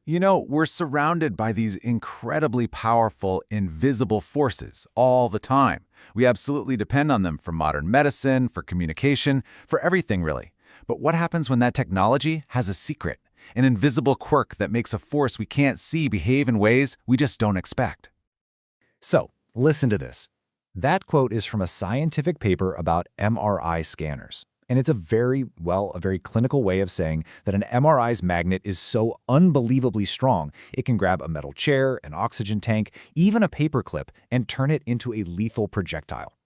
We're surrounded by these incredibly powerful, invisible forces all the time. We absolutely depend on them for modern medicine, for communication, for everything really. But what happens when that technology has a secret, an invisible quirk that makes a force we can't see behave in ways we just don't expect? So, listen to this. That quote is from a scientific paper about MRI scanners. And it's a very clinical way of saying that an MRI's magnet is so unbelievably strong, it can grab a metal chair, an oxygen tank, even a paperclip, and turn it into a lethal projectile.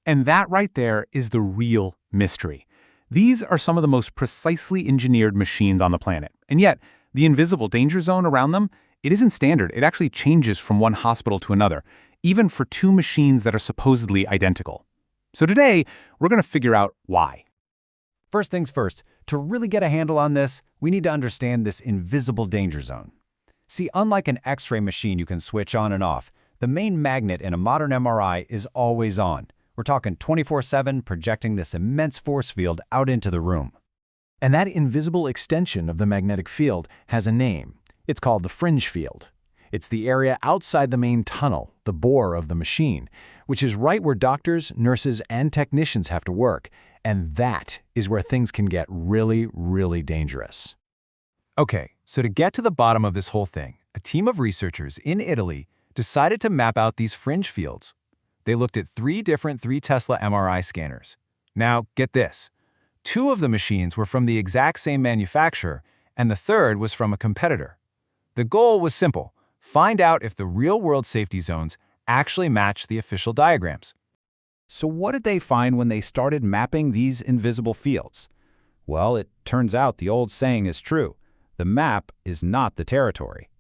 And that right there is the real mystery. These are some of the most precisely engineered machines on the planet. And yet, the invisible danger zone around them, it isn't standard. It actually changes from one hospital to another, even for two machines that are supposedly identical. So today, we're going to figure out why. First things first, to really get a handle on this, we need to understand this invisible danger zone. See, unlike an X-ray machine you can switch on and off, the main magnet in a modern MRI is always on. We're talking 24/7, projecting this immense force field out into the room. And that invisible extension of the magnetic field has a name. It's called the fringe field. It's the area outside the main tunnel, the bore of the machine, which is right where doctors, nurses, and technicians have to work. And that is where things can get really, really dangerous. Okay, so to get to the bottom of this whole thing, a team of researchers in Italy decided to map out these fringe fields. They looked at 3 different 3 Tesla MRI scanners. Now, get this. 2 of the machines were from the exact same manufacturer, and the third was from a competitor. The goal was simple: find out if the real-world safety zones actually match the official diagrams. So what did they find when they started mapping these invisible fields? Well, it turns out the old saying is true. The map is not the territory.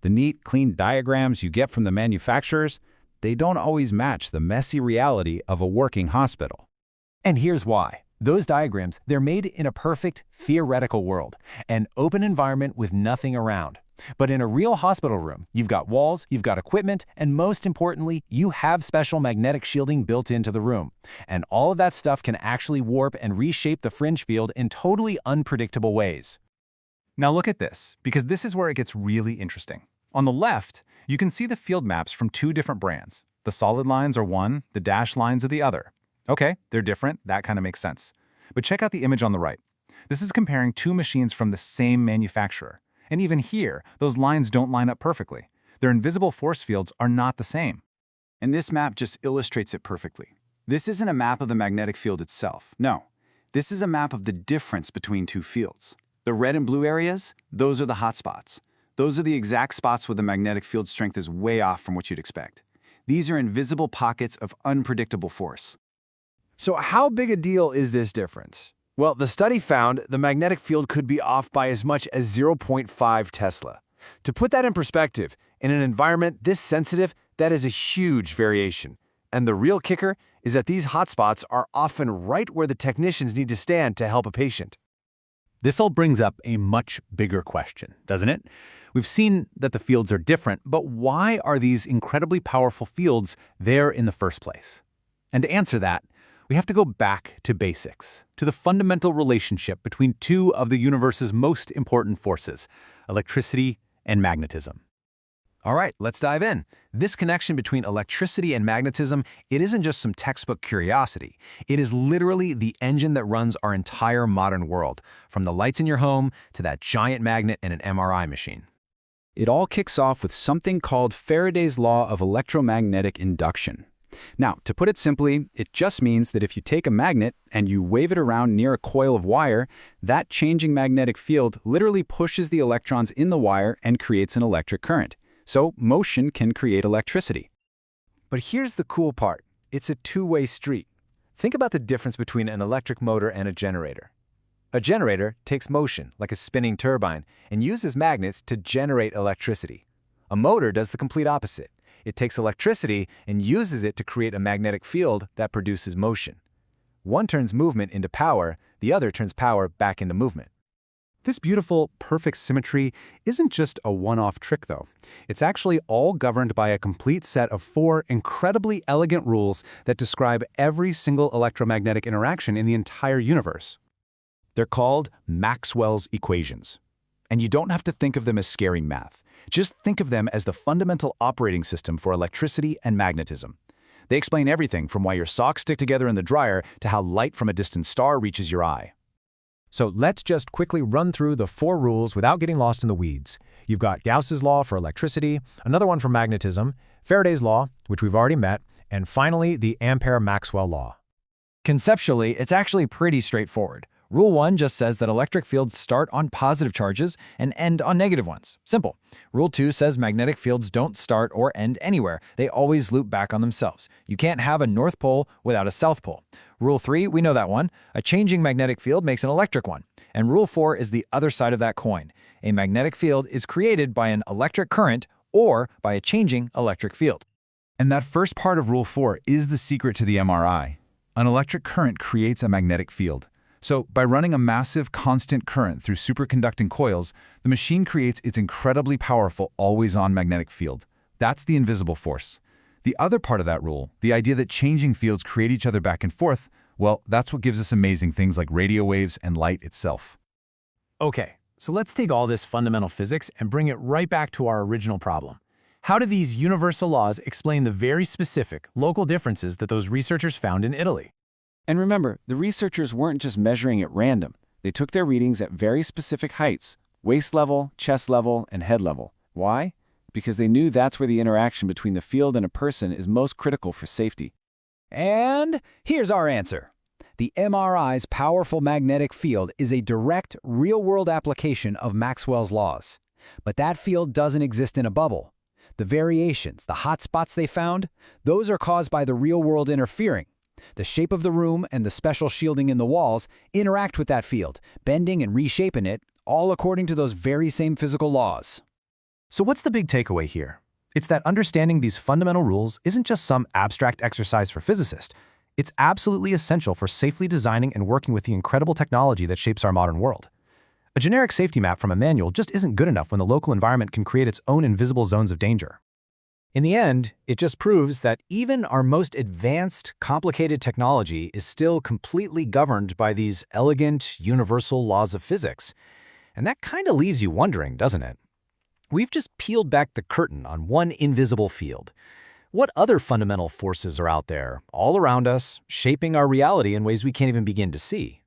The neat, clean diagrams you get from the manufacturers, they don't always match the messy reality of a working hospital. And here's why. Those diagrams, they're made in a perfect, theoretical world, an open environment with nothing around. But in a real hospital room, you've got walls, you've got equipment, and most importantly, you have special magnetic shielding built into the room. And all of that stuff can actually warp and reshape the fringe field in totally unpredictable ways. Now look at this, because this is where it gets really interesting. On the left, you can see the field maps from 2 different brands. The solid lines are one, the dashed lines are the other. Okay, they're different, that kind of makes sense. But check out the image on the right. This is comparing 2 machines from the same manufacturer. And even here, those lines don't line up perfectly. Their invisible force fields are not the same. And this map just illustrates it perfectly. This isn't a map of the magnetic field itself. No, this is a map of the difference between 2 fields. The red and blue areas, those are the hot spots. Those are the exact spots where the magnetic field strength is way off from what you'd expect. These are invisible pockets of unpredictable force. So how big a deal is this difference? Well, the study found the magnetic field could be off by as much as 0.5 Tesla. To put that in perspective, in an environment this sensitive, that is a huge variation. And the real kicker is that these hotspots are often right where the technicians need to stand to help a patient. This all brings up a much bigger question, doesn't it? We've seen that the fields are different, but why are these incredibly powerful fields there in the first place? And to answer that, we have to go back to basics, to the fundamental relationship between 2 of the universe's most important forces, electricity and magnetism. All right, let's dive in. This connection between electricity and magnetism, it isn't just some textbook curiosity. It is literally the engine that runs our entire modern world, from the lights in your home to that giant magnet in an MRI machine. It all kicks off with something called Faraday's law of electromagnetic induction. Now, to put it simply, it just means that if you take a magnet and you wave it around near a coil of wire, that changing magnetic field literally pushes the electrons in the wire and creates an electric current. So motion can create electricity. But here's the cool part. It's a two-way street. Think about the difference between an electric motor and a generator. A generator takes motion, like a spinning turbine, and uses magnets to generate electricity. A motor does the complete opposite. It takes electricity and uses it to create a magnetic field that produces motion. One turns movement into power, the other turns power back into movement. This beautiful, perfect symmetry isn't just a one-off trick, though. It's actually all governed by a complete set of 4 incredibly elegant rules that describe every single electromagnetic interaction in the entire universe. They're called Maxwell's equations. And you don't have to think of them as scary math. Just think of them as the fundamental operating system for electricity and magnetism. They explain everything from why your socks stick together in the dryer to how light from a distant star reaches your eye. So let's just quickly run through the 4 rules without getting lost in the weeds. You've got Gauss's law for electricity, another one for magnetism, Faraday's law, which we've already met, and finally the Ampere-Maxwell law. Conceptually, it's actually pretty straightforward. Rule 1 just says that electric fields start on positive charges and end on negative ones. Simple. Rule 2 says magnetic fields don't start or end anywhere. They always loop back on themselves. You can't have a north pole without a south pole. Rule 3, we know that one. A changing magnetic field makes an electric one. And Rule 4 is the other side of that coin. A magnetic field is created by an electric current or by a changing electric field. And that first part of Rule 4 is the secret to the MRI. An electric current creates a magnetic field. So, by running a massive, constant current through superconducting coils, the machine creates its incredibly powerful, always-on magnetic field. That's the invisible force. The other part of that rule, the idea that changing fields create each other back and forth, well, that's what gives us amazing things like radio waves and light itself. Okay, so let's take all this fundamental physics and bring it right back to our original problem. How do these universal laws explain the very specific, local differences that those researchers found in Italy? And remember, the researchers weren't just measuring at random. They took their readings at very specific heights: waist level, chest level, and head level. Why? Because they knew that's where the interaction between the field and a person is most critical for safety. And here's our answer. The MRI's powerful magnetic field is a direct, real-world application of Maxwell's laws. But that field doesn't exist in a bubble. The variations, the hot spots they found, those are caused by the real world interfering. The shape of the room and the special shielding in the walls interact with that field, bending and reshaping it, all according to those very same physical laws. So what's the big takeaway here? It's that understanding these fundamental rules isn't just some abstract exercise for physicists. It's absolutely essential for safely designing and working with the incredible technology that shapes our modern world. A generic safety map from a manual just isn't good enough when the local environment can create its own invisible zones of danger. In the end, it just proves that even our most advanced, complicated technology is still completely governed by these elegant, universal laws of physics. And that kind of leaves you wondering, doesn't it? We've just peeled back the curtain on one invisible field. What other fundamental forces are out there, all around us, shaping our reality in ways we can't even begin to see?